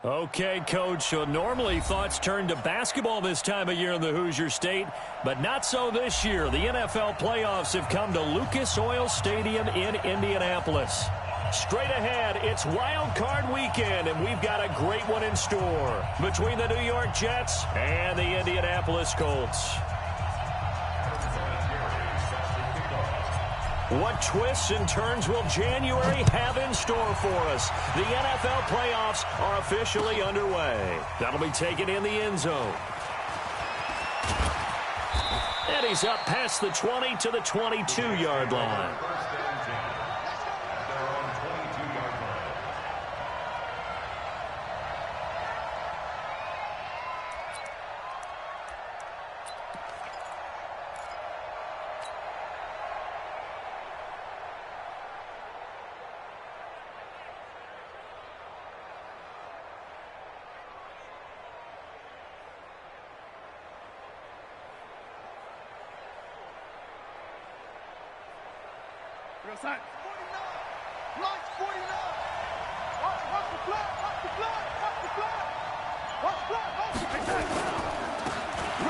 Okay, Coach, so normally thoughts turn to basketball this time of year in the Hoosier State, but not so this year. The NFL playoffs have come to Lucas Oil Stadium in Indianapolis. Straight ahead, it's Wild Card Weekend, and we've got a great one in store between the New York Jets and the Indianapolis Colts. What twists and turns will January have in store for us? The NFL playoffs are officially underway. That'll be taken in the end zone. And he's up past the 20 to the 22-yard line.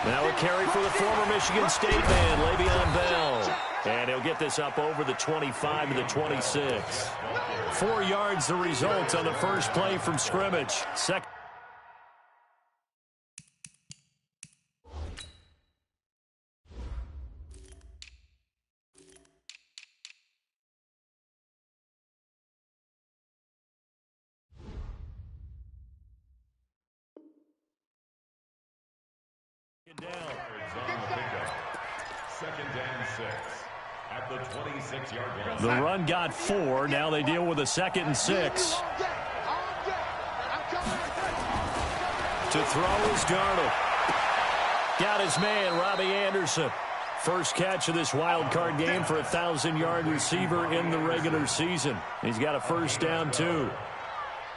Now a carry for the former Michigan State man, Le'Veon Bell. And he'll get this up over the 25 to the 26. 4 yards the result on the first play from scrimmage. Second. Second and 6 at the 26-yard line. The run got 4. Now they deal with a 2nd and 6. To throw is Darnold. Got his man, Robbie Anderson. First catch of this wild card game for a 1,000-yard receiver in the regular season. He's got a first down, too.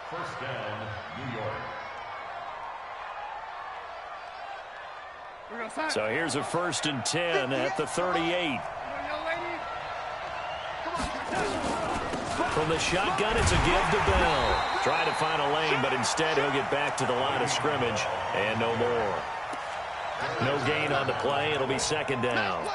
First down, New York. So here's a 1st and 10 at the 38. From the shotgun, it's a give to Bell. Trying to find a lane, but instead he'll get back to the line of scrimmage and no more. No gain on the play. It'll be 2nd down.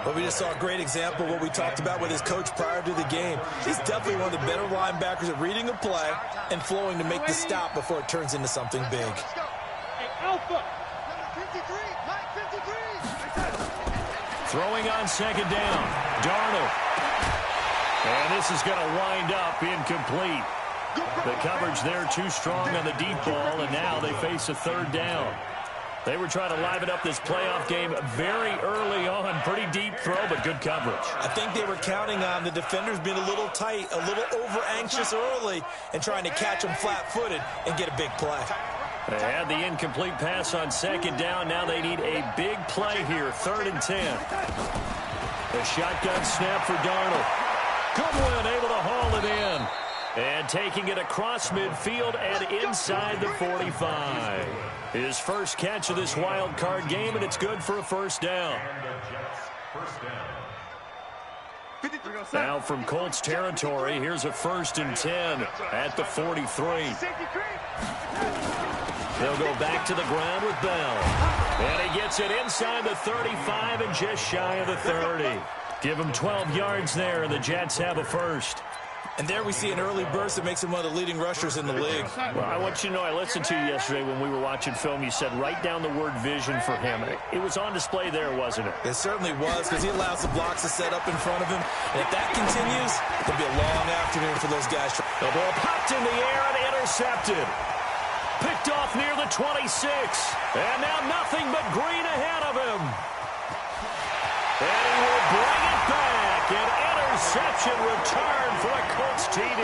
Well, we just saw a great example of what we talked about with his coach prior to the game. He's definitely one of the better linebackers at reading a play and flowing to make the stop before it turns into something big. Throwing on 2nd down, Darnold. And this is going to wind up incomplete. The coverage there too strong on the deep ball, and now they face a 3rd down. They were trying to liven up this playoff game very early on. Pretty deep throw, but good coverage. I think they were counting on the defenders being a little tight, a little over-anxious early, and trying to catch them flat-footed and get a big play. They had the incomplete pass on 2nd down. Now they need a big play here, 3rd and 10. A shotgun snap for Darnold. Goodwin able to haul it in. And taking it across midfield and inside the 45. His first catch of this wild card game, and it's good for a first down. Now from Colts territory, here's a 1st and 10 at the 43. They'll go back to the ground with Bell. And he gets it inside the 35 and just shy of the 30. Give him 12 yards there, and the Jets have a first. And there we see an early burst that makes him one of the leading rushers in the league. Well, I want you to know, I listened to you yesterday when we were watching film. You said write down the word vision for him. It was on display there, wasn't it? It certainly was, because he allows the blocks to set up in front of him. And if that continues, it'll be a long afternoon for those guys. The ball popped in the air and intercepted. Picked off near the 26. And now nothing but green ahead of him. And he will bring it back. An interception return for a Colts TD.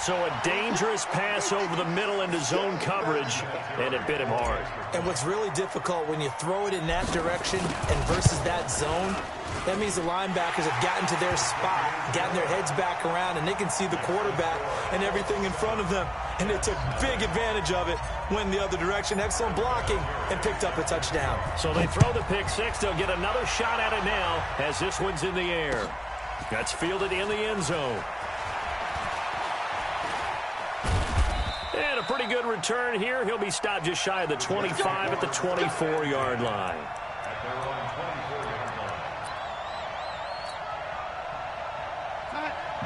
So a dangerous pass over the middle into zone coverage, and it bit him hard. And what's really difficult when you throw it in that direction and versus that zone, that means the linebackers have gotten to their spot, gotten their heads back around, and they can see the quarterback and everything in front of them. And they took big advantage of it, went the other direction, excellent blocking, and picked up a touchdown. So they throw the pick six. They'll get another shot at it now as this one's in the air. That's fielded in the end zone. And a pretty good return here. He'll be stopped just shy of the 25 at the 24-yard line.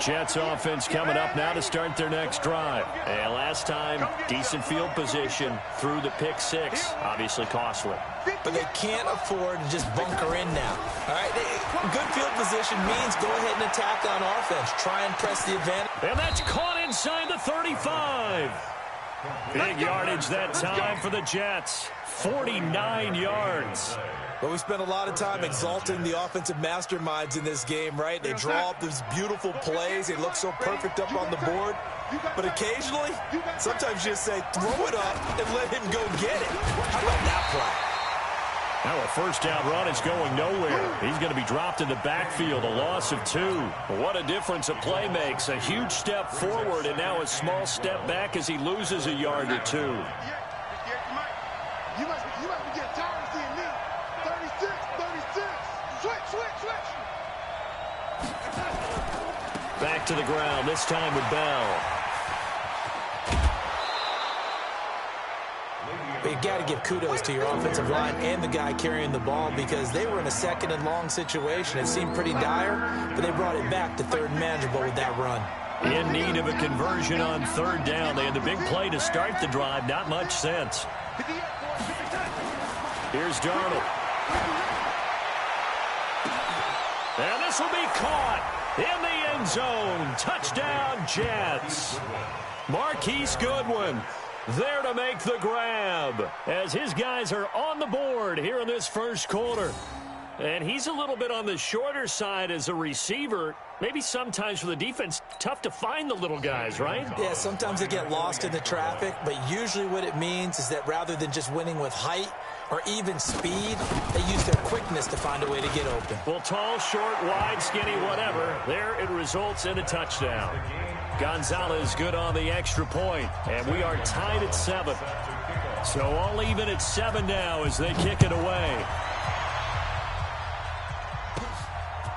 Jets offense coming up now to start their next drive. And last time, decent field position through the pick six. Obviously costly. But they can't afford to just bunker in now. All right, good field position means go ahead and attack on offense. Try and press the advantage. And that's caught inside the 35. Big yardage that time for the Jets. 49 yards. But we spent a lot of time exalting the offensive masterminds in this game, right? They draw up these beautiful plays. They look so perfect up on the board. But occasionally, sometimes you just say, throw it up and let him go get it. How about that play? Now a first down run is going nowhere. He's going to be dropped in the backfield, a loss of 2. What a difference a play makes. A huge step forward and now a small step back as he loses a yard or 2. You must be getting tired of seeing me. 36, 36. Switch. Back to the ground, this time with Bell. But you got to give kudos to your offensive line and the guy carrying the ball because they were in a second and long situation. It seemed pretty dire, but they brought it back to third and manageable with that run. In need of a conversion on third down. They had the big play to start the drive. Not much sense. Here's Darnold. And this will be caught in the end zone. Touchdown, Jets. Marquise Goodwin there to make the grab as his guys are on the board here in this first quarter. And he's a little bit on the shorter side as a receiver. Maybe sometimes for the defense, tough to find the little guys, right? Yeah, sometimes they get lost in the traffic, but usually what it means is that rather than just winning with height or even speed, they use their quickness to find a way to get open. Well, tall, short, wide, skinny, whatever. There it results in a touchdown. Gonzalez good on the extra point, and we are tied at 7. So all even at 7 now as they kick it away.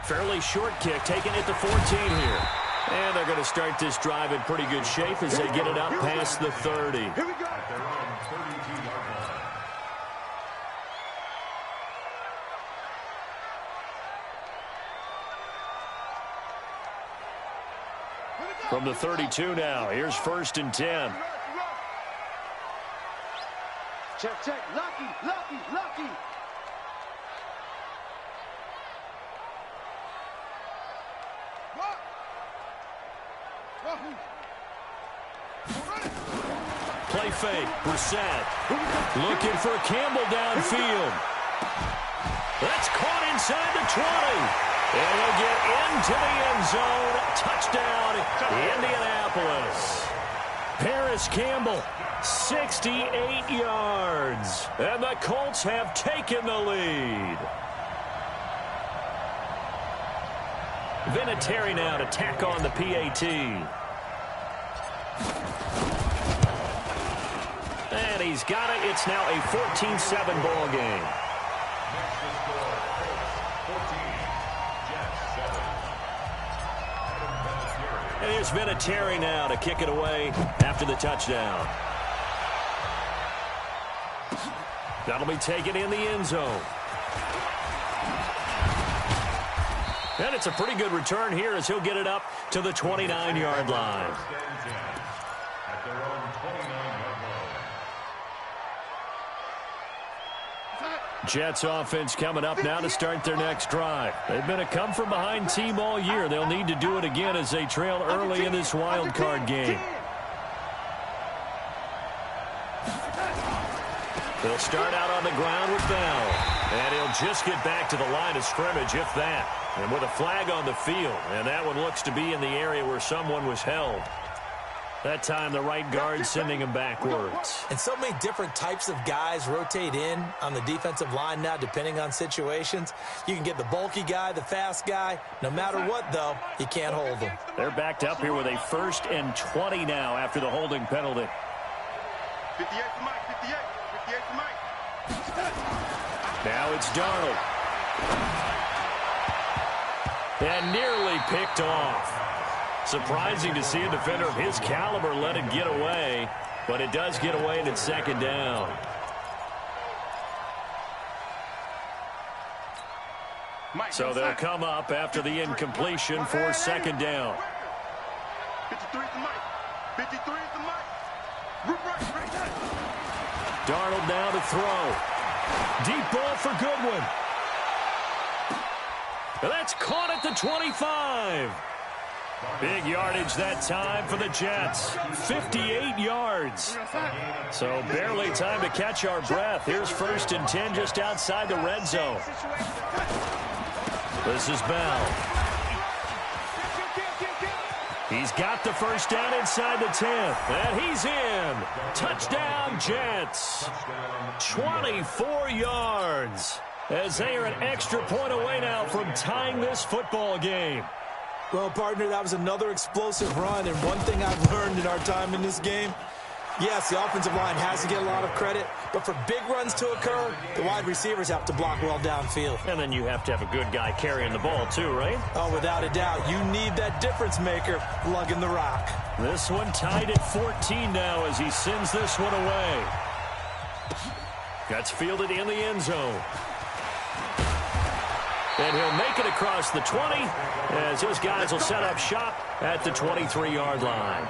Fairly short kick, taking it to 14 here. And they're going to start this drive in pretty good shape as they get it up past the 30. Here we go. From the 32 now, here's 1st and 10. Check. Lucky. Play fake, Brissett. Looking for Campbell downfield. That's caught inside the 20. And he'll get into the end zone. Touchdown, Indianapolis. Paris Campbell, 68 yards. And the Colts have taken the lead. Vinatieri now to tack on the PAT. And he's got it. It's now a 14-7 ball game. And here's Vinatieri now to kick it away after the touchdown. That'll be taken in the end zone. And it's a pretty good return here as he'll get it up to the 29-yard line. Jets offense coming up now to start their next drive. They've been a come-from-behind team all year. They'll need to do it again as they trail early in this wild card game. They'll start out on the ground with Bell. And he'll just get back to the line of scrimmage, if that. And with a flag on the field. And that one looks to be in the area where someone was held. That time the right guard sending him backwards. And so many different types of guys rotate in on the defensive line now, depending on situations. You can get the bulky guy, the fast guy. No matter what, though, you can't hold them. They're backed up here with a 1st and 20 now after the holding penalty. 58 to Mike, 58 to Mike. Now it's Darnold. And nearly picked off. Surprising to see a defender of his caliber let it get away, but it does get away and it's 2nd down. So they'll come up after the incompletion for 2nd down. 53 to Mike. 53 to Mike. Darnold now to throw. Deep ball for Goodwin. That's caught at the 25. Big yardage that time for the Jets. 58 yards. So barely time to catch our breath. Here's 1st and 10 just outside the red zone. This is Bell. He's got the 1st down inside the 10th. And he's in. Touchdown, Jets. 24 yards. As they are an extra point away now from tying this football game. Well, partner, that was another explosive run, and one thing I've learned in our time in this game, yes, the offensive line has to get a lot of credit, but for big runs to occur, the wide receivers have to block well downfield. And then you have to have a good guy carrying the ball too, right? Oh, without a doubt. You need that difference maker lugging the rock. This one tied at 14 now as he sends this one away. That's fielded in the end zone. And he'll make it across the 20 as his guys will set up shop at the 23-yard line.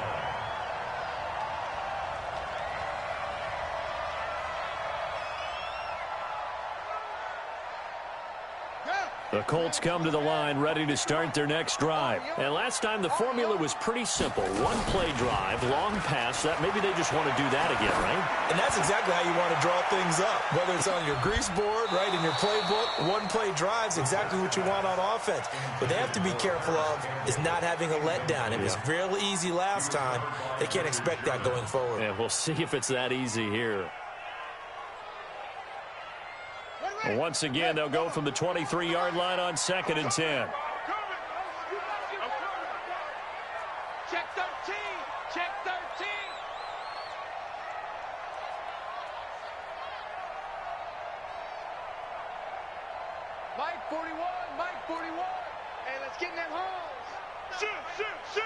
The Colts come to the line ready to start their next drive. And last time the formula was pretty simple. One-play drive, long pass. That maybe they just want to do that again, right? And that's exactly how you want to draw things up. Whether it's on your grease board, right, in your playbook, one-play drive's exactly what you want on offense. What they have to be careful of is not having a letdown. It was real easy last time. They can't expect that going forward. Yeah, we'll see if it's that easy here. Once again, they'll go from the 23-yard line on 2nd and 10. Check 13. Check 13. Mike 41. Mike 41. Hey, let's get in them holes. Shoot, shoot, shoot.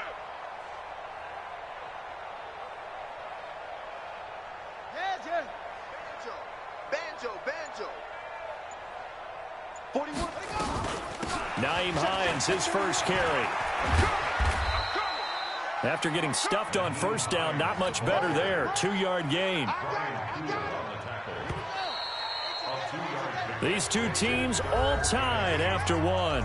Banjo, banjo. 41. Nyheim Hines, his first carry. After getting stuffed on 1st down, not much better there. 2-yard gain. These two teams all tied after one.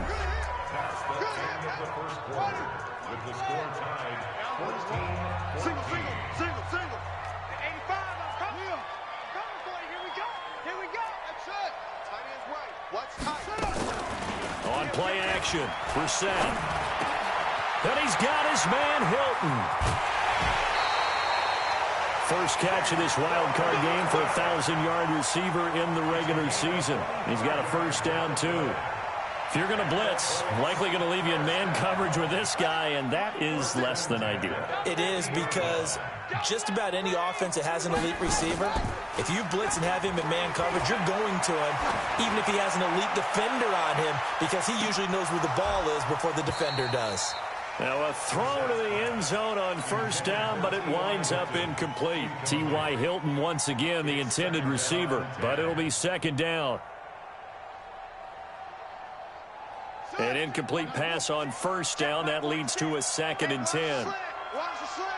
With the score tied, 14-14. Single. 85, I'm coming. Coming for you. Here we go. That's it. Tight end's right. Watch tight. On play action, Brissett. And he's got his man Hilton. First catch of this wild card game for a 1,000-yard receiver in the regular season. He's got a 1st down, too. If you're going to blitz, likely going to leave you in man coverage with this guy, and that is less than ideal. It is, because just about any offense that has an elite receiver, if you blitz and have him in man coverage, you're going to him, even if he has an elite defender on him, because he usually knows where the ball is before the defender does. Now a throw to the end zone on 1st down, but it winds up incomplete. T.Y. Hilton once again the intended receiver, but it'll be 2nd down. An incomplete pass on 1st down. That leads to a 2nd and 10. Watch the slant.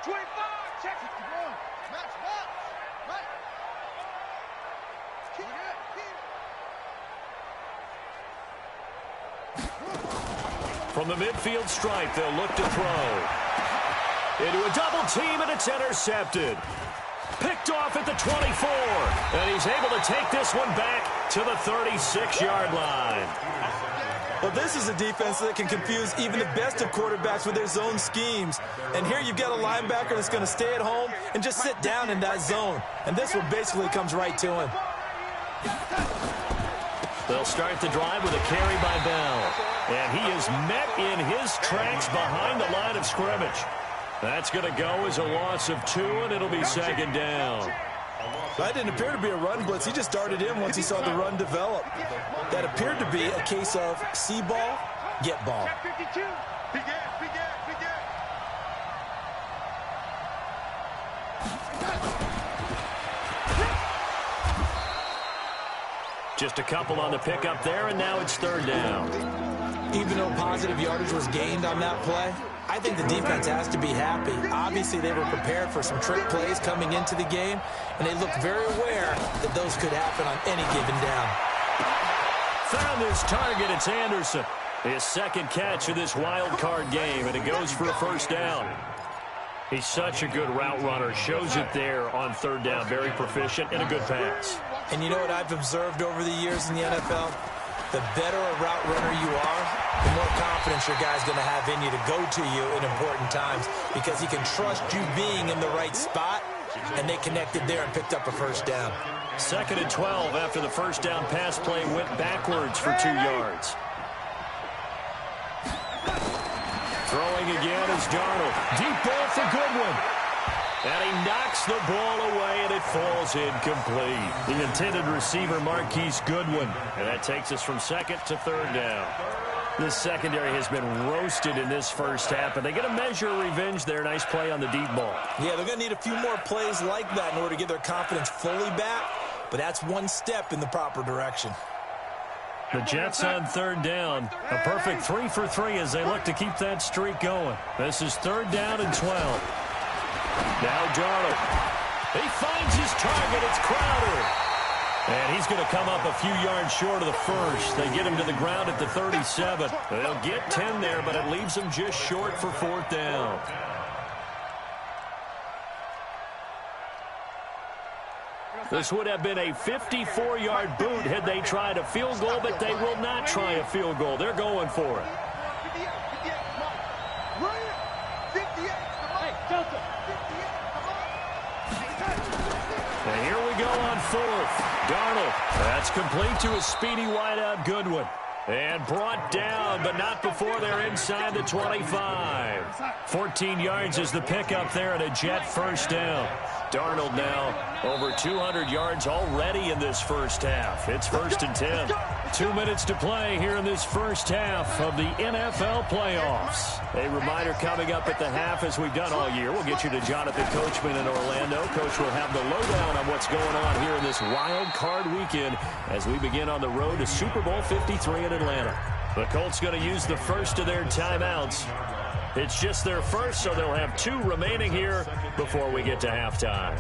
25. Check it. Match. Right. Keep it. From the midfield stripe, they'll look to throw. Into a double team, and it's intercepted. Picked off at the 24. And he's able to take this one back to the 36-yard line. Well, this is a defense that can confuse even the best of quarterbacks with their zone schemes. And here you've got a linebacker that's going to stay at home and just sit down in that zone. And this one basically comes right to him. They'll start the drive with a carry by Bell. And he is met in his tracks behind the line of scrimmage. That's going to go as a loss of 2, and it'll be second down. That didn't appear to be a run blitz. He just darted in once he saw the run develop. That appeared to be a case of see ball, get ball. Just a couple on the pickup there, and now it's third down. Even though positive yardage was gained on that play, I think the defense has to be happy. Obviously, they were prepared for some trick plays coming into the game, and they looked very aware that those could happen on any given down. Found his target. It's Anderson. His second catch of this wild card game, and it goes for a first down. He's such a good route runner. Shows it there on third down. Very proficient and a good pass. And you know what I've observed over the years in the NFL? The better a route runner you are, the more confidence your guy's going to have in you to go to you in important times because he can trust you being in the right spot, and they connected there and picked up a first down. Second and 12 after the first down pass play went backwards for 2 yards. Throwing again is Darnold. Deep ball for Goodwin. And he knocks the ball away, and it falls incomplete. The intended receiver, Marquise Goodwin. And that takes us from second to third down. This secondary has been roasted in this first half, and they get a measure of revenge there. Nice play on the deep ball. Yeah, they're going to need a few more plays like that in order to get their confidence fully back, but that's one step in the proper direction. The Jets on third down. A perfect 3 for 3 as they look to keep that streak going. This is third down and 12. Now Darnold. He finds his target. It's Crowder. And he's going to come up a few yards short of the first. They get him to the ground at the 37. They'll get 10 there, but it leaves them just short for fourth down. This would have been a 54-yard boot had they tried a field goal, but they will not try a field goal. They're going for it. And here we go on fourth. Darnold. That's complete to a speedy wideout Goodwin. And brought down, but not before they're inside the 25. 14 yards is the pickup there and a Jet first down. Darnold now over 200 yards already in this first half. It's first and 10. 2 minutes to play here in this first half of the NFL playoffs. A reminder coming up at the half, as we've done all year. We'll get you to Jonathan Coachman in Orlando. Coach will have the lowdown on what's going on here in this wild card weekend as we begin on the road to Super Bowl 53 in Atlanta. The Colts going to use the first of their timeouts. It's just their first, so they'll have 2 remaining here before we get to halftime.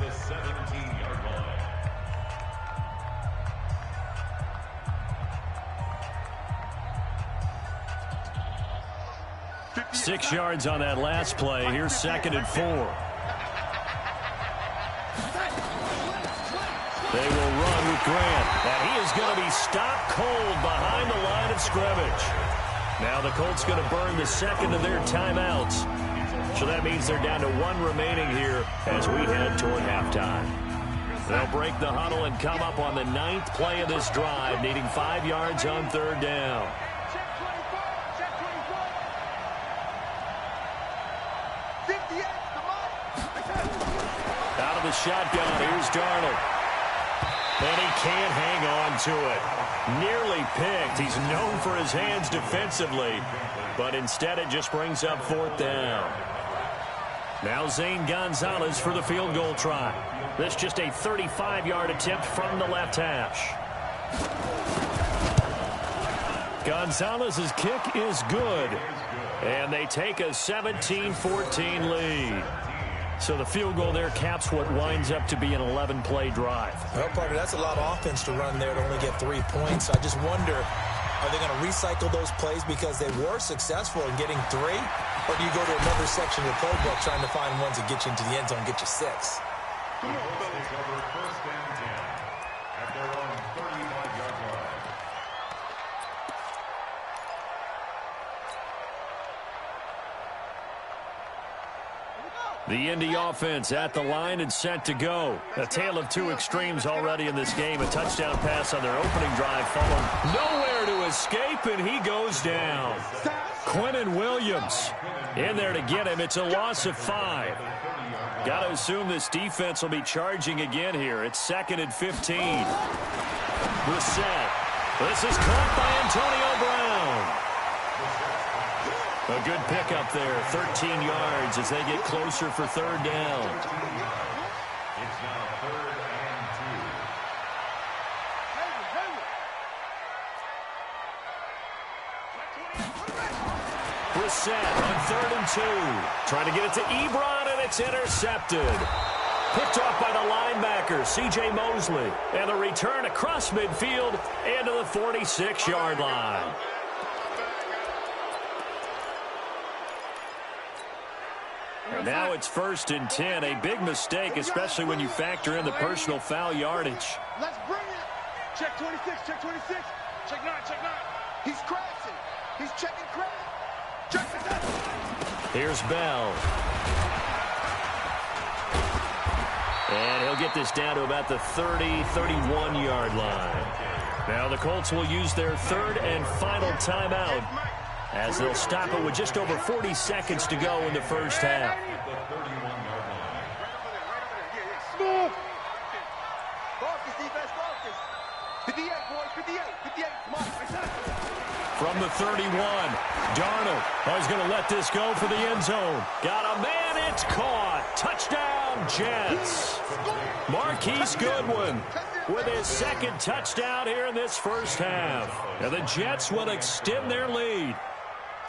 6 yards on that last play. Here's second and 4. They will run with Grant, and he is going to be stopped cold behind the line of scrimmage. Now the Colts going to burn the second of their timeouts. So that means they're down to 1 remaining here as we head toward halftime. They'll break the huddle and come up on the 9th play of this drive, needing 5 yards on third down. Out of the shotgun, here's Darnold. And he can't hang on to it. Nearly picked. He's known for his hands defensively, but instead it just brings up fourth down. Now Zane Gonzalez for the field goal try. This just a 35-yard attempt from the left hash. Gonzalez's kick is good, and they take a 17-14 lead. So the field goal there caps what winds up to be an 11-play drive. Well, partner, that's a lot of offense to run there to only get 3 points. I just wonder, are they going to recycle those plays because they were successful in getting 3? Or do you go to another section of the playbook trying to find ones that get you into the end zone and get you 6? The Indy offense at the line and set to go. A tale of two extremes already in this game. A touchdown pass on their opening drive followed. Nowhere to escape, and he goes down. Quinnen Williams in there to get him. It's a loss of 5. Got to assume this defense will be charging again here. It's 2nd and 15. Brissett. This is caught by Antonio Brown. A good pickup there, 13 yards as they get closer for 3rd down. It's now 3rd and 2. Brissett on 3rd and 2. Trying to get it to Ebron, and it's intercepted. Picked off by the linebacker, C.J. Mosley. And a return across midfield and to the 46-yard line. And now it's 1st and 10. A big mistake, especially when you factor in the personal foul yardage. Let's bring it. Check 26, check 26. Check 9, check 9. He's crashing. He's checking crash. Check the Here's Bell. And he'll get this down to about the 30, 31-yard line. Now the Colts will use their 3rd and final timeout, as they'll stop it with just over 40 seconds to go in the first half. Smooth. Focus, defense, focus. 58, boys, 58, 58. Come on. From the 31, Darnold is going to let this go for the end zone. Got a man, it's caught. Touchdown, Jets. Marquise Goodwin with his 2nd touchdown here in this first half. And the Jets will extend their lead.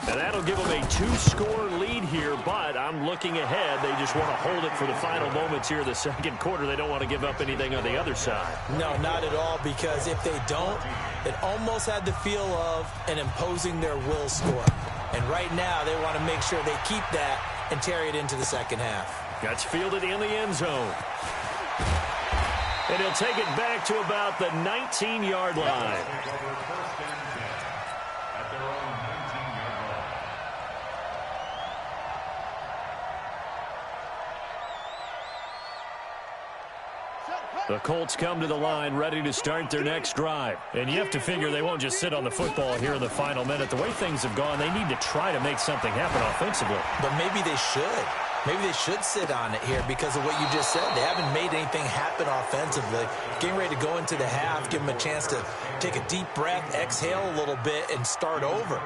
And that'll give them a 2-score lead here, but I'm looking ahead. They just want to hold it for the final moments here in the 2nd quarter. They don't want to give up anything on the other side. No, not at all, because if they don't, it almost had the feel of an imposing their will score. And right now, they want to make sure they keep that and carry it into the 2nd half. That's fielded in the end zone. And he'll take it back to about the 19-yard line. The Colts come to the line ready to start their next drive. And you have to figure they won't just sit on the football here in the final minute. The way things have gone, they need to try to make something happen offensively. But maybe they should. Maybe they should sit on it here because of what you just said. They haven't made anything happen offensively. Getting ready to go into the half, give them a chance to take a deep breath, exhale a little bit, and start over.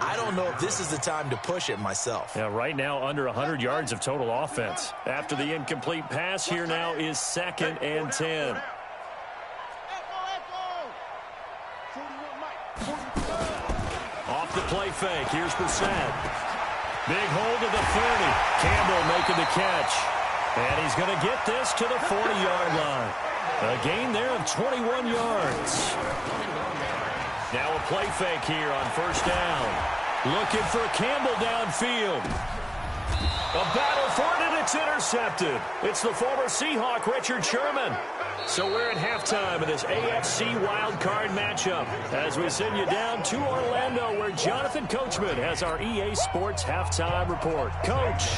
I don't know if this is the time to push it myself. Yeah, right now under 100 yards of total offense. After the incomplete pass, here now is 2nd and 10. Off the play fake, here's Brissett. Big hold to the 30. Campbell making the catch. And he's going to get this to the 40-yard line. A gain there of 21 yards. Now a play fake here on 1st down. Looking for Campbell downfield. A battle for it, and it's intercepted. It's the former Seahawk, Richard Sherman. So we're at halftime of this AFC wildcard matchup as we send you down to Orlando, where Jonathan Coachman has our EA Sports halftime report. Coach.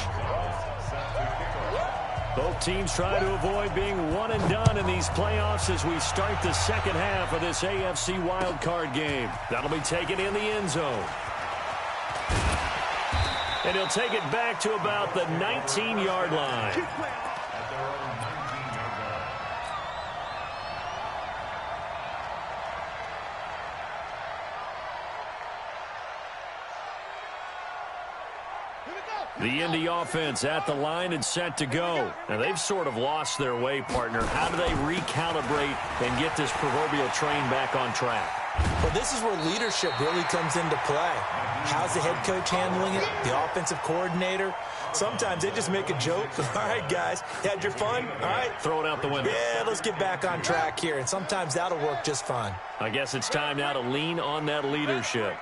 Both teams try to avoid being one and done in these playoffs as we start the 2nd half of this AFC wildcard game. That'll be taken in the end zone. And he'll take it back to about the 19-yard line. The Indy offense at the line and set to go. Now, they've sort of lost their way, partner. How do they recalibrate and get this proverbial train back on track? Well, this is where leadership really comes into play. How's the head coach handling it? The offensive coordinator? Sometimes they just make a joke. All right, guys, had your fun? All right. Throw it out the window. Yeah, let's get back on track here. And sometimes that'll work just fine. I guess it's time now to lean on that leadership.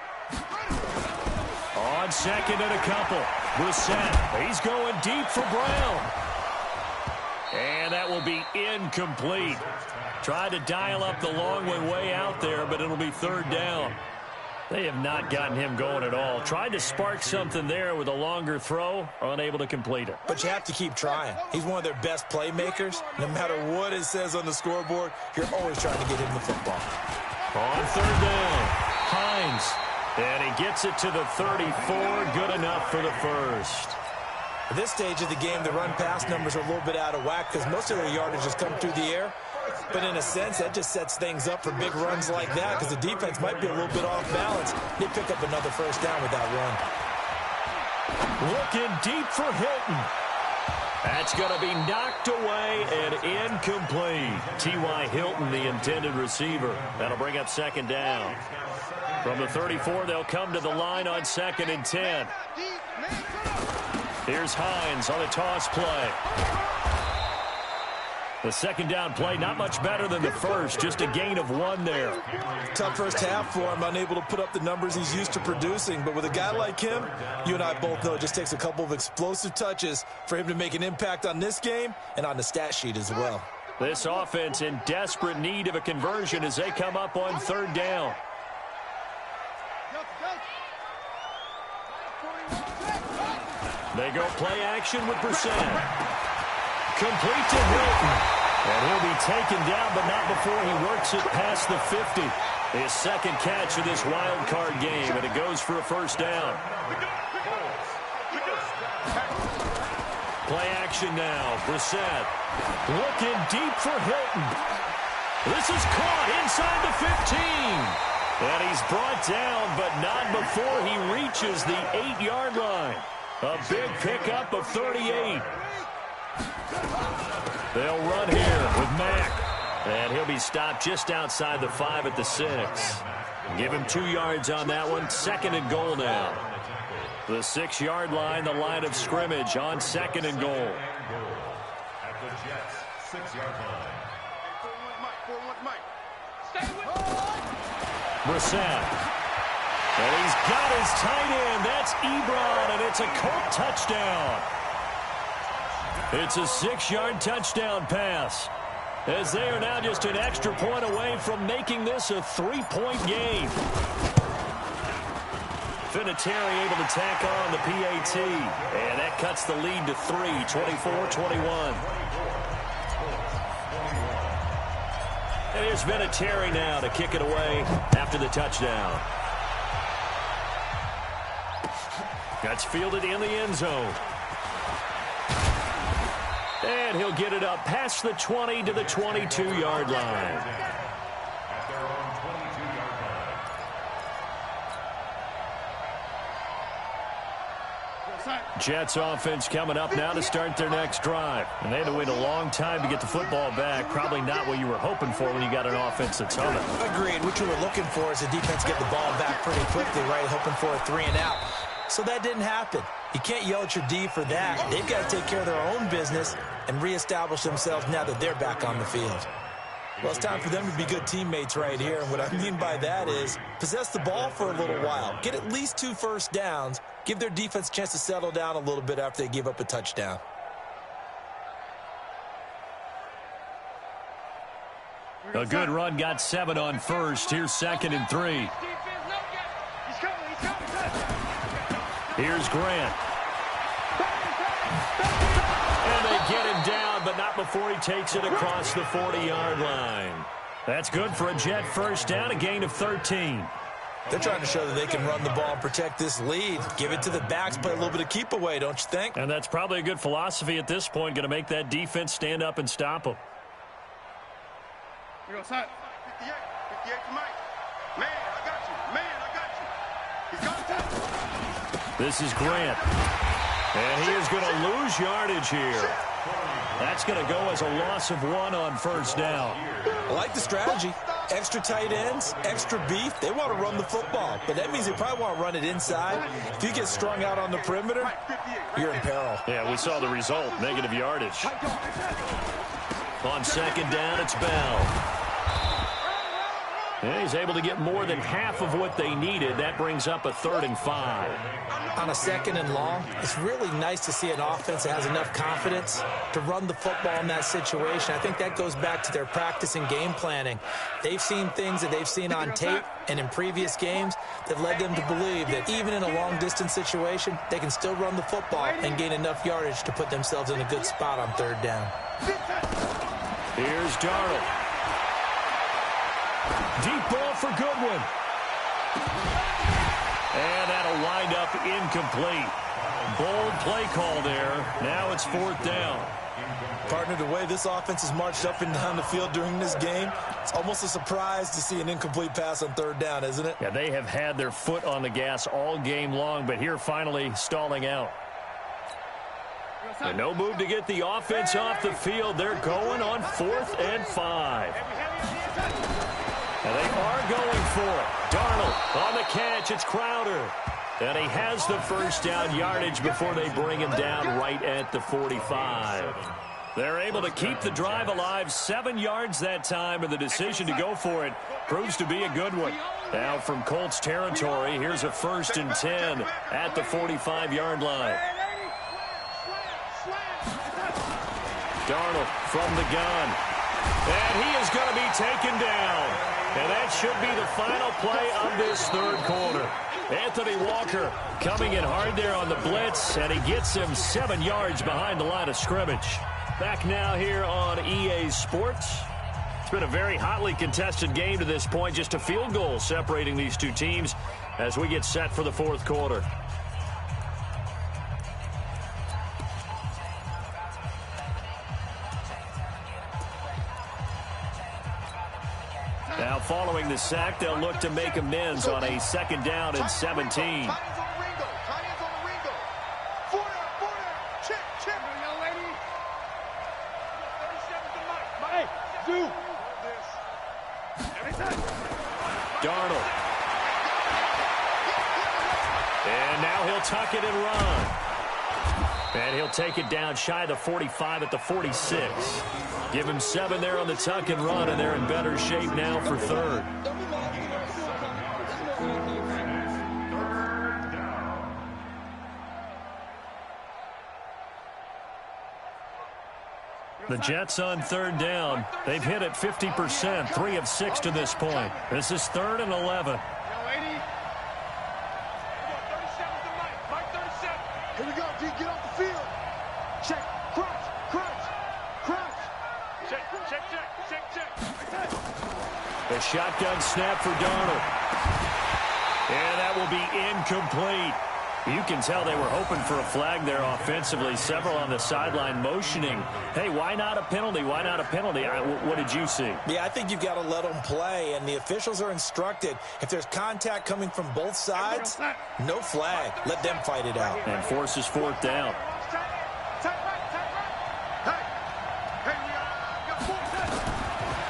On 2nd and a couple. Brissett, he's going deep for Brown. And that will be incomplete. Tried to dial up the long one way out there, but it'll be 3rd down. They have not gotten him going at all. Tried to spark something there with a longer throw, unable to complete it. But you have to keep trying. He's one of their best playmakers. No matter what it says on the scoreboard, you're always trying to get him the football. On third down, Hines. And he gets it to the 34. Good enough for the first. At this stage of the game, the run-pass numbers are a little bit out of whack because most of their yardage has come through the air. But in a sense, that just sets things up for big runs like that because the defense might be a little bit off balance. They pick up another first down with that run. Looking deep for Hilton. That's going to be knocked away and incomplete. T.Y. Hilton, the intended receiver. That'll bring up second down. From the 34, they'll come to the line on 2nd and 10. Here's Hines on a toss play. The second down play, not much better than the first, just a gain of 1 there. Tough first half for him, unable to put up the numbers he's used to producing. But with a guy like him, you and I both know it just takes a couple of explosive touches for him to make an impact on this game and on the stat sheet as well. This offense in desperate need of a conversion as they come up on 3rd down. They go play action with Brissett. Complete to Hilton. And he'll be taken down, but not before he works it past the 50. His second catch of this wild card game, and it goes for a first down. Play action now. Brissett looking deep for Hilton. This is caught inside the 15. And he's brought down, but not before he reaches the 8-yard line. A big pickup of 38. They'll run here with Mack. And he'll be stopped just outside the 5 at the 6. Give him 2 yards on that one. 2nd and goal now. The 6-yard line, the line of scrimmage on 2nd and goal. At the Jets' 6-yard line. Brissett. And he's got his tight end. That's Ebron, and it's a Colt touchdown. It's a 6-yard touchdown pass, as they are now just an extra point away from making this a 3-point game. Vinatieri able to tack on the PAT, and that cuts the lead to 3, 24-21. And here's Vinatieri now to kick it away after the touchdown. That's fielded in the end zone. And he'll get it up past the 20 to the 22-yard line. At their own 22-yard line. Jets offense coming up now to start their next drive. And they had to wait a long time to get the football back. Probably not what you were hoping for when you got an offense that's humming. Agreed. What you were looking for is the defense get the ball back pretty quickly, right? Hoping for a 3 and out. So that didn't happen. You can't yell at your D for that. They've got to take care of their own business and reestablish themselves now that they're back on the field. Well, it's time for them to be good teammates right here. And what I mean by that is possess the ball for a little while. Get at least 2 first downs. Give their defense a chance to settle down a little bit after they give up a touchdown. A good run got 7 on first. Here's 2nd and 3. Here's Grant. And they get him down, but not before he takes it across the 40-yard line. That's good for a Jet first down, a gain of 13. They're trying to show that they can run the ball and protect this lead. Give it to the backs, play a little bit of keep away, don't you think? And that's probably a good philosophy at this point, going to make that defense stand up and stop them. Here goes, 58 to Mike. Man, I got you. Man, I got you. He's got it. This is Grant. And he is going to lose yardage here. That's going to go as a loss of 1 on first down. I like the strategy. Extra tight ends, extra beef. They want to run the football, but that means they probably want to run it inside. If you get strung out on the perimeter, you're in peril. Yeah, we saw the result, negative yardage. On 2nd down, it's Bell. And he's able to get more than half of what they needed. That brings up a 3rd and 5. On a 2nd and long, it's really nice to see an offense that has enough confidence to run the football in that situation. I think that goes back to their practice and game planning. They've seen things that they've seen on tape, And in previous games, they've led them to believe that even in a long-distance situation, they can still run the football and gain enough yardage to put themselves in a good spot on third down. Here's Darnold. Deep ball for Goodwin. And that'll wind up incomplete. Bold play call there. Now it's fourth down. Partner, the way this offense has marched up and down the field during this game, it's almost a surprise to see an incomplete pass on third down, isn't it? Yeah, they have had their foot on the gas all game long, but here finally stalling out. And no move to get the offense off the field. They're going on 4th and 5. And they are going for it. Darnold on the catch. It's Crowder. And he has the first down yardage before they bring him down right at the 45. They're able to keep the drive alive, 7 yards that time, and the decision to go for it proves to be a good one. Now from Colts territory, here's a 1st and 10 at the 45-yard line. Darnold from the gun. And he is going to be taken down. And that should be the final play of this third quarter. Anthony Walker coming in hard there on the blitz, and he gets him 7 yards behind the line of scrimmage. Back now here on EA Sports. It's been a very hotly contested game to this point. Just a field goal separating these two teams as we get set for the fourth quarter. Now following the sack, they'll look to make amends on a 2nd down and 17. Darnold. And now he'll tuck it and run. And he'll take it down shy of the 45 at the 46. Give him 7 there on the tuck and run, and they're in better shape now for third. The Jets on third down. They've hit it 50%, 3 of 6 to this point. This is 3rd and 11. Here we go, D. Get off the field. Check. Crunch. Check. The shotgun snap for Darnold. And that will be incomplete. You can tell they were hoping for a flag there offensively. Several on the sideline motioning. Hey, why not a penalty? Why not a penalty? What did you see? Yeah, I think you've got to let them play, and the officials are instructed. If there's contact coming from both sides, no flag. Let them fight it out. And forces 4th down.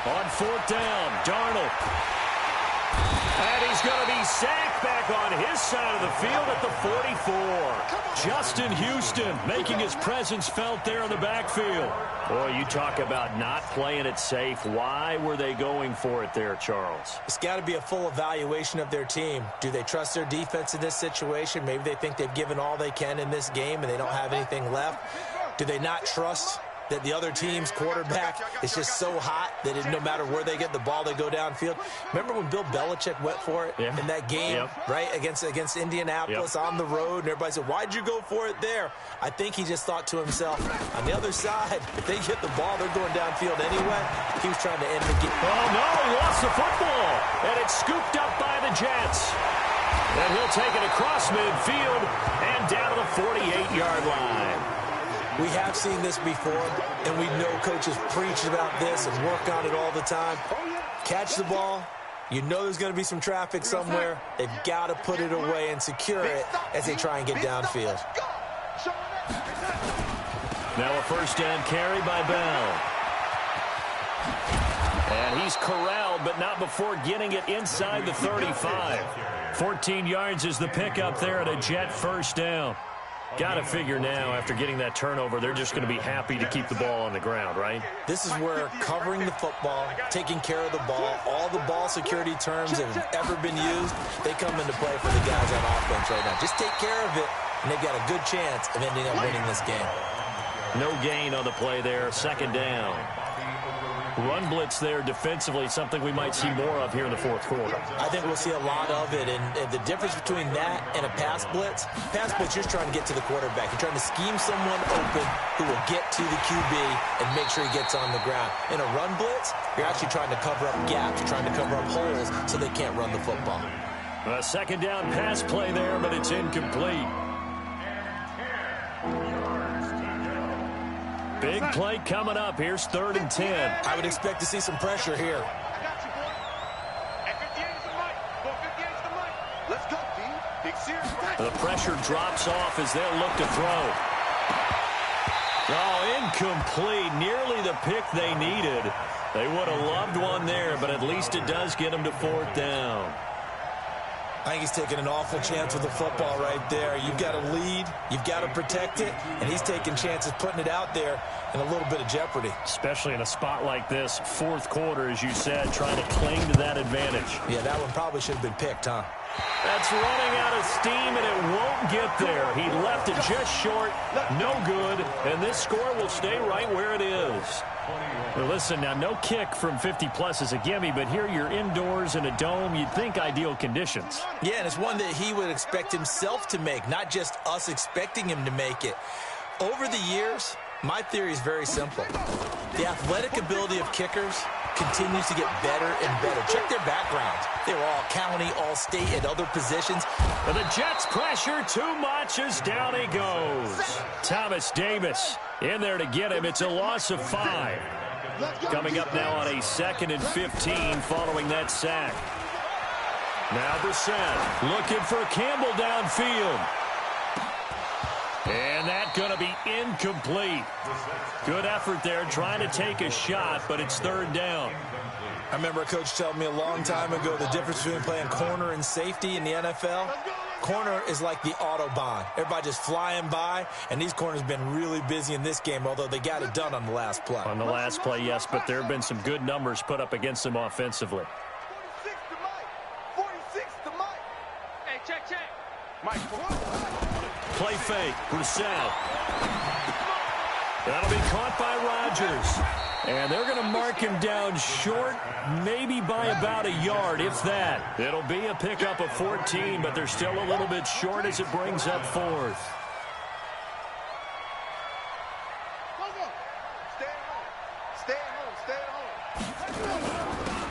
On 4th down, Darnold. And he's going to be sacked back on his side of the field at the 44. Justin Houston making his presence felt there in the backfield. Boy, you talk about not playing it safe. Why were they going for it there, Charles? It's got to be a full evaluation of their team. Do they trust their defense in this situation? Maybe they think they've given all they can in this game and they don't have anything left. Do they not trust that the other team's quarterback is just so hot that no matter where they get the ball, they go downfield? Remember when Bill Belichick went for it in that game, right, against Indianapolis on the road, and everybody said, why'd you go for it there? I think he just thought to himself, on the other side, if they get the ball, they're going downfield anyway. He was trying to end the game. Oh, no, he lost the football, and it's scooped up by the Jets. And he'll take it across midfield and down to the 48-yard line. We have seen this before, and we know coaches preach about this and work on it all the time. Catch the ball. You know there's going to be some traffic somewhere. They've got to put it away and secure it as they try and get downfield. Now a 1st down carry by Bell. And he's corralled, but not before getting it inside the 35. 14 yards is the pickup there at a Jet 1st down. Got to figure now, after getting that turnover, they're just going to be happy to keep the ball on the ground, right? This is where covering the football, taking care of the ball, all the ball security terms that have ever been used, they come into play for the guys on offense right now. Just take care of it, and they've got a good chance of ending up winning this game. No gain on the play there, 2nd down. run blitz there defensively, something we might see more of here in the fourth quarter. I think we'll see a lot of it, and the difference between that and a pass blitz, you're just trying to get to the quarterback. You're trying to scheme someone open who will get to the QB and make sure he gets on the ground. In a run blitz, you're actually trying to cover up gaps, trying to cover up holes so they can't run the football. A second down pass play there, but it's incomplete. Big play coming up. Here's 3rd and 10. I would expect to see some pressure here. The pressure drops off as they'll look to throw. Oh, incomplete. Nearly the pick they needed. They would have loved one there, but at least it does get them to 4th down. I think he's taking an awful chance with the football right there. You've got to lead, you've got to protect it, and he's taking chances putting it out there in a little bit of jeopardy. Especially in a spot like this, fourth quarter, as you said, trying to cling to that advantage. Yeah, that one probably should have been picked, huh? That's running out of steam, and it won't get there. He left it just short, no good, and this score will stay right where it is. Well, listen, now no kick from 50-plus is a gimme, but here you're indoors in a dome. You'd think ideal conditions. Yeah, and it's one that he would expect himself to make, not just us expecting him to make it. Over the years, my theory is very simple. The athletic ability of kickers continues to get better and better. Check their backgrounds. They were all county, all state, at other positions. And the Jets pressure too much as down he goes. Thomas Davis in there to get him. It's a loss of 5. Coming up now on a 2nd and 15 following that sack. Now Brissett looking for Campbell downfield. And that's going to be incomplete. Good effort there trying to take a shot, but it's 3rd down. I remember a coach telling me a long time ago the difference between playing corner and safety in the NFL. Corner is like the Autobahn. Everybody just flying by, and these corners have been really busy in this game, although they got it done on the last play. On the last play, yes, but there have been some good numbers put up against them offensively. 46 to Mike. 46 to Mike. Hey, check. Mike. Play fake, Brissett. That'll be caught by Rodgers. And they're going to mark him down short, maybe by about a yard, if that. It'll be a pickup of 14, but they're still a little bit short as it brings up 4th.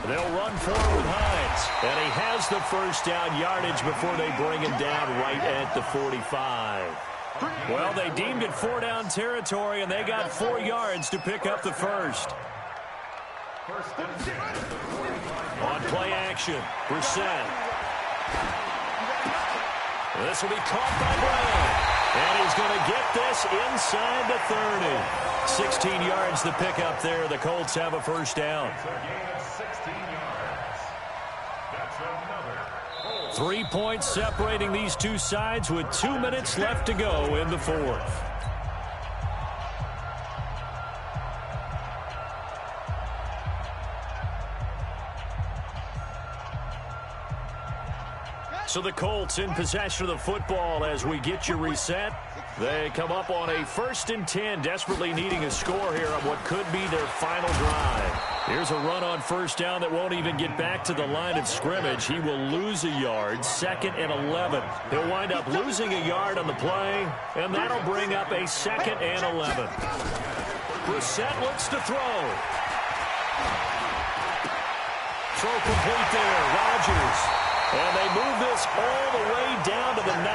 They'll run forward with Hines. And he has the first down yardage before they bring him down right at the 45. Well, they deemed it 4-down territory, and they got 4 yards to pick up the first. On play action, Brissett. This will be caught by Brown. And he's going to get this inside the 30. 16 yards to pick up there. The Colts have a first down. 3 points separating these two sides with 2 minutes left to go in the 4th. So the Colts in possession of the football as we get you reset. They come up on a 1st and 10, desperately needing a score here on what could be their final drive. Here's a run on 1st down that won't even get back to the line of scrimmage. He will lose a yard, 2nd and 11. He'll wind up losing a yard on the play, and that'll bring up a 2nd and 11. Brissett looks to throw. Throw complete there, Rodgers. And they move this all the way down to the 9.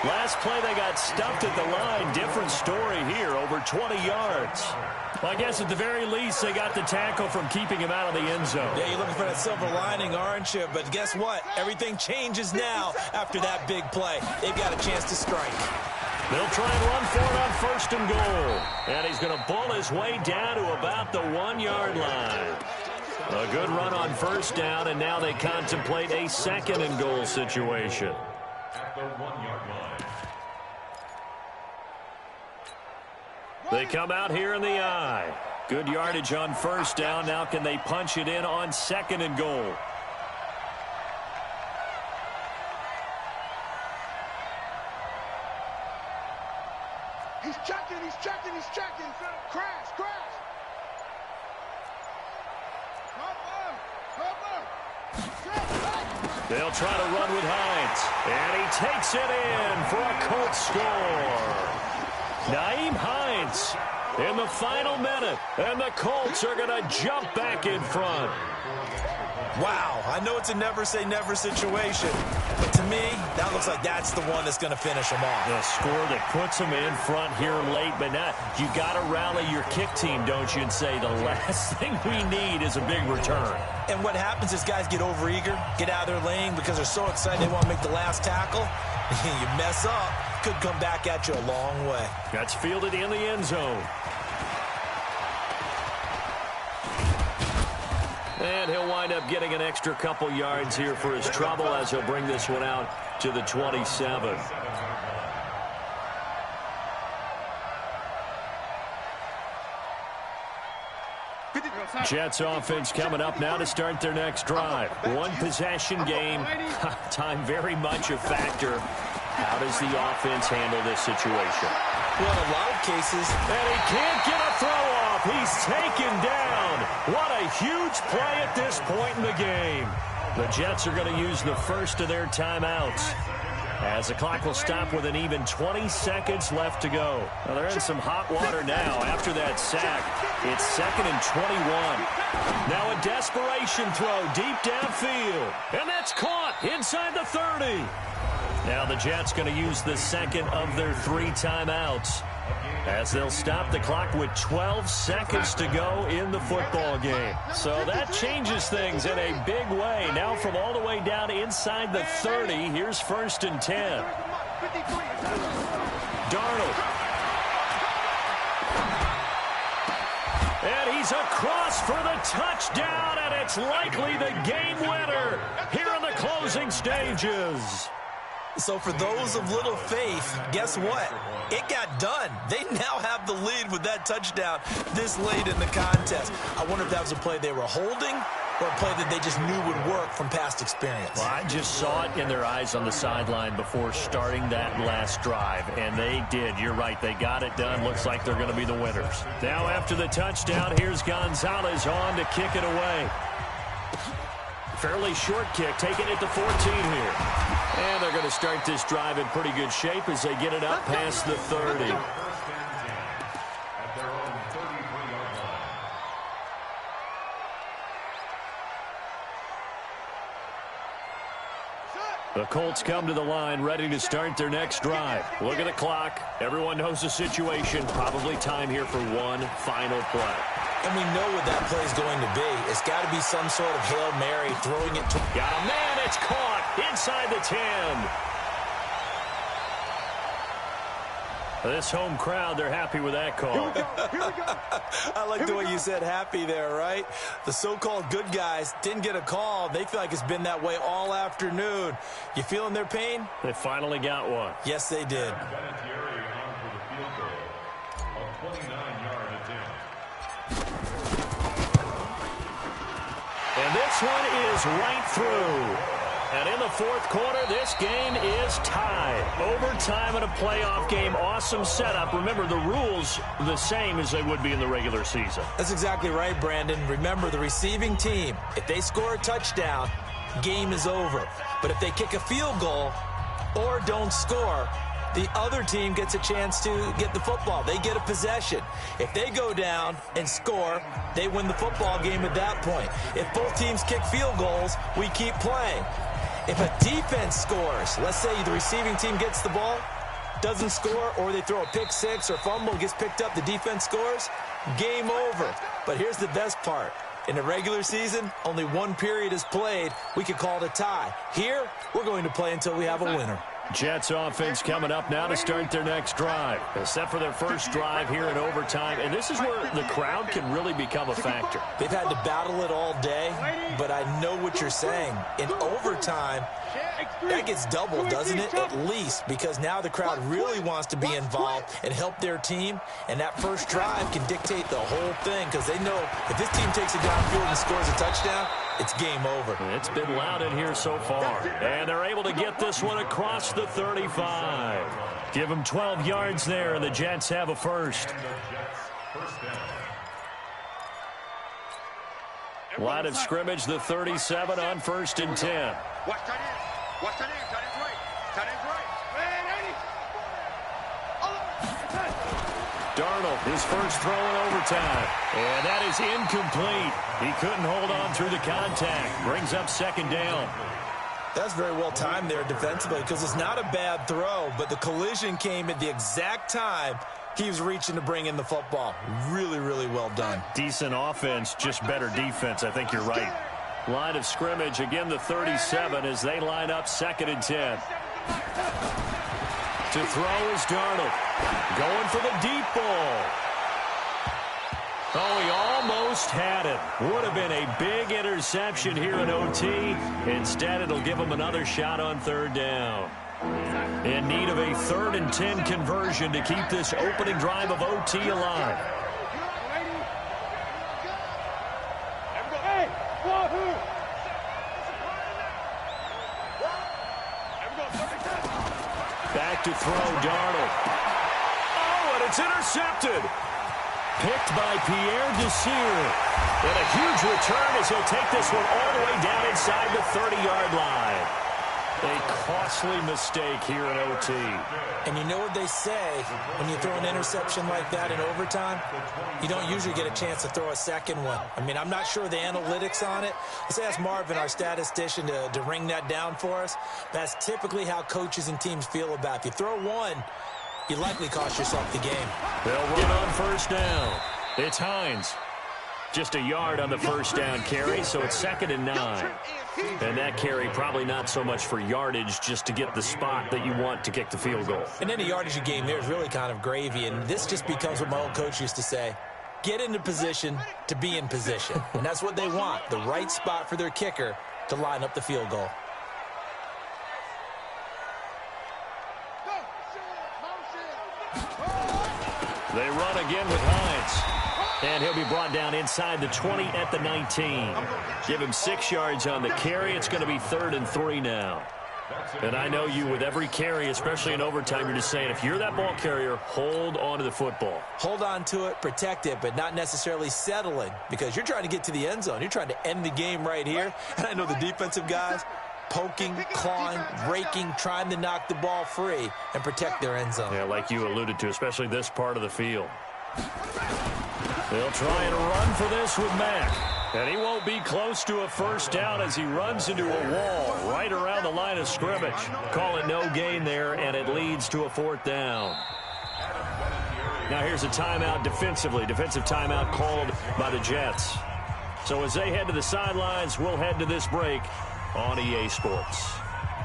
Last play they got stuffed at the line. Different story here, over 20 yards. Well, I guess at the very least they got the tackle from keeping him out of the end zone. Yeah, you're looking for that silver lining, aren't you? But guess what? Everything changes now after that big play. They've got a chance to strike. They'll try and run for it on 1st and goal. And he's going to bull his way down to about the 1-yard line. A good run on 1st down, and now they contemplate a 2nd and goal situation. At the 1-yard line. They come out here in the I. Good yardage on 1st down. Now can they punch it in on 2nd and goal? He's checking. Crash. They'll try to run with Hines. And he takes it in for a Colts score. Nyheim Hines in the final minute. And the Colts are going to jump back in front. Wow, I know it's a never-say-never situation, but to me, that looks like that's the one that's going to finish them off. The score that puts them in front here late, but now you got to rally your kick team, don't you, and say the last thing we need is a big return. And what happens is guys get overeager, get out of their lane because they're so excited they want to make the last tackle. You mess up, could come back at you a long way. That's fielded in the end zone. And he'll wind up getting an extra couple yards here for his trouble as he'll bring this one out to the 27. Jets offense coming up now to start their next drive. One possession game. Time very much a factor. How does the offense handle this situation? Well, in a lot of cases. And he can't get a throw off. He's taken down. What a huge play at this point in the game. The Jets are going to use the first of their timeouts, as the clock will stop with an even 20 seconds left to go. Well, they're in some hot water now after that sack. It's 2nd and 21. Now a desperation throw deep downfield. And that's caught inside the 30. Now the Jets going to use the second of their 3 timeouts, as they'll stop the clock with 12 seconds to go in the football game. So that changes things in a big way. Now from all the way down inside the 30, here's 1st and 10. Darnold. And he's across for the touchdown, and it's likely the game winner here in the closing stages. So for those of little faith, guess what? It got done. They now have the lead with that touchdown this late in the contest. I wonder if that was a play they were holding or a play that they just knew would work from past experience. Well, I just saw it in their eyes on the sideline before starting that last drive, and they did. You're right. They got it done. Looks like they're going to be the winners. Now after the touchdown, here's Gonzalez on to kick it away. Fairly short kick, taking it to 14 here. And they're going to start this drive in pretty good shape as they get it up past the 30. The Colts come to the line ready to start their next drive. Look at the clock. Everyone knows the situation. Probably time here for one final play. And we know what that play is going to be. It's got to be some sort of Hail Mary, throwing it to... Got a man, it's caught inside the 10. This home crowd, they're happy with that call. Here we go. Here we go. I like the way you said happy there, right? The so-called good guys didn't get a call. They feel like it's been that way all afternoon. You feeling their pain? They finally got one. Yes, they did. And this one is right through. And in the fourth quarter, this game is tied. Overtime in a playoff game. Awesome setup. Remember, the rules the same as they would be in the regular season. That's exactly right, Brandon. Remember, the receiving team, if they score a touchdown, game is over. But if they kick a field goal or don't score, the other team gets a chance to get the football. They get a possession. If they go down and score, they win the football game at that point. If both teams kick field goals, we keep playing. If a defense scores, let's say the receiving team gets the ball, doesn't score, or they throw a pick six or fumble, gets picked up, the defense scores, game over. But here's the best part. In the regular season, only one period is played. We could call it a tie. Here, we're going to play until we have a winner. Jets offense coming up now to start their next drive. Set for their first drive here in overtime. And this is where the crowd can really become a factor. They've had to battle it all day, but I know what you're saying. In overtime, that gets doubled, doesn't it? At least, because now the crowd really wants to be involved and help their team. And that first drive can dictate the whole thing, because they know if this team takes it downfield and scores a touchdown, it's game over. It's been loud in here so far. And they're able to get this one across the 35. Give them 12 yards there, and the Jets have a first. Line of scrimmage, the 37 on 1st and 10. Watch tight end. Watch tight end. Tight end's right. Tight end's right. Man, 80. Darnold, his first throw in overtime. And that is incomplete. He couldn't hold on through the contact. Brings up second down. That's very well timed there defensively because it's not a bad throw, but the collision came at the exact time he was reaching to bring in the football. Really, really well done. Decent offense, just better defense. I think you're right. Line of scrimmage, again the 37 as they line up 2nd and 10. To throw is Darnold. Going for the deep ball. Oh, he almost had it. Would have been a big interception here in OT. Instead, it'll give him another shot on 3rd down. In need of a 3rd and 10 conversion to keep this opening drive of OT alive. Back to throw, Darnold. Oh, and it's intercepted. Picked by Pierre Desir. And a huge return as he'll take this one all the way down inside the 30-yard line. A costly mistake here in OT. And you know what they say, when you throw an interception like that in overtime, you don't usually get a chance to throw a second one. I mean, I'm not sure the analytics on it. Let's ask Marvin, our statistician, to ring that down for us. That's typically how coaches and teams feel about it. If you throw one, you likely cost yourself the game. They'll run on 1st down. It's Hines. Just a yard on the 1st down carry, so it's 2nd and 9. And that carry probably not so much for yardage, just to get the spot that you want to kick the field goal. And any yardage you gain there is really kind of gravy, and this just becomes what my old coach used to say. Get into position to be in position. And that's what they want, the right spot for their kicker to line up the field goal. They run again with Hines. And he'll be brought down inside the 20 at the 19. Give him 6 yards on the carry. It's going to be 3rd and 3 now. And I know you, with every carry, especially in overtime, you're just saying, if you're that ball carrier, hold on to the football. Hold on to it, protect it, but not necessarily settling, because you're trying to get to the end zone. You're trying to end the game right here. And I know the defensive guys poking, clawing, raking, trying to knock the ball free and protect their end zone. Yeah, like you alluded to, especially this part of the field. They'll try and run for this with Mack. And he won't be close to a 1st down as he runs into a wall right around the line of scrimmage. Call it no gain there, and it leads to a 4th down. Now here's a timeout defensively. Defensive timeout called by the Jets. So as they head to the sidelines, we'll head to this break on EA Sports.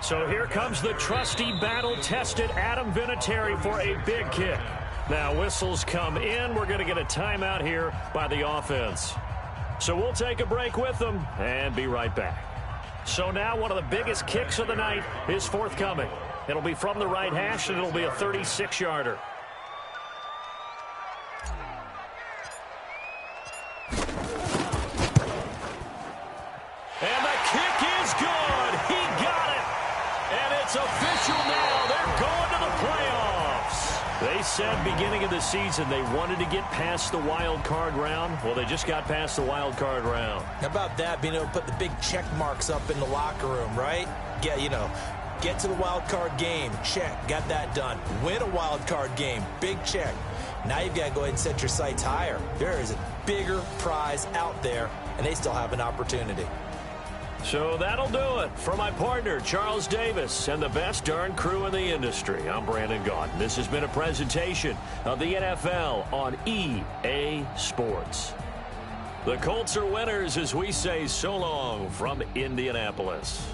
So here comes the trusty, battle-tested Adam Vinatieri for a big kick. Now whistles come in. We're going to get a timeout here by the offense. So we'll take a break with them and be right back. So now one of the biggest kicks of the night is forthcoming. It'll be from the right hash, and it'll be a 36-yarder. And the kick is good. He got it. And it's official now. They're going to the playoffs. They said beginning of the season they wanted to get past the wild card round. Well, they just got past the wild card round. How about that, being able to put the big check marks up in the locker room, right? Get to the wild card game, check, got that done. Win a wild card game, big check. Now you've got to go ahead and set your sights higher. There is a bigger prize out there, and they still have an opportunity. So that'll do it. For my partner, Charles Davis, and the best darn crew in the industry, I'm Brandon Gaudin. This has been a presentation of the NFL on EA Sports. The Colts are winners as we say so long from Indianapolis.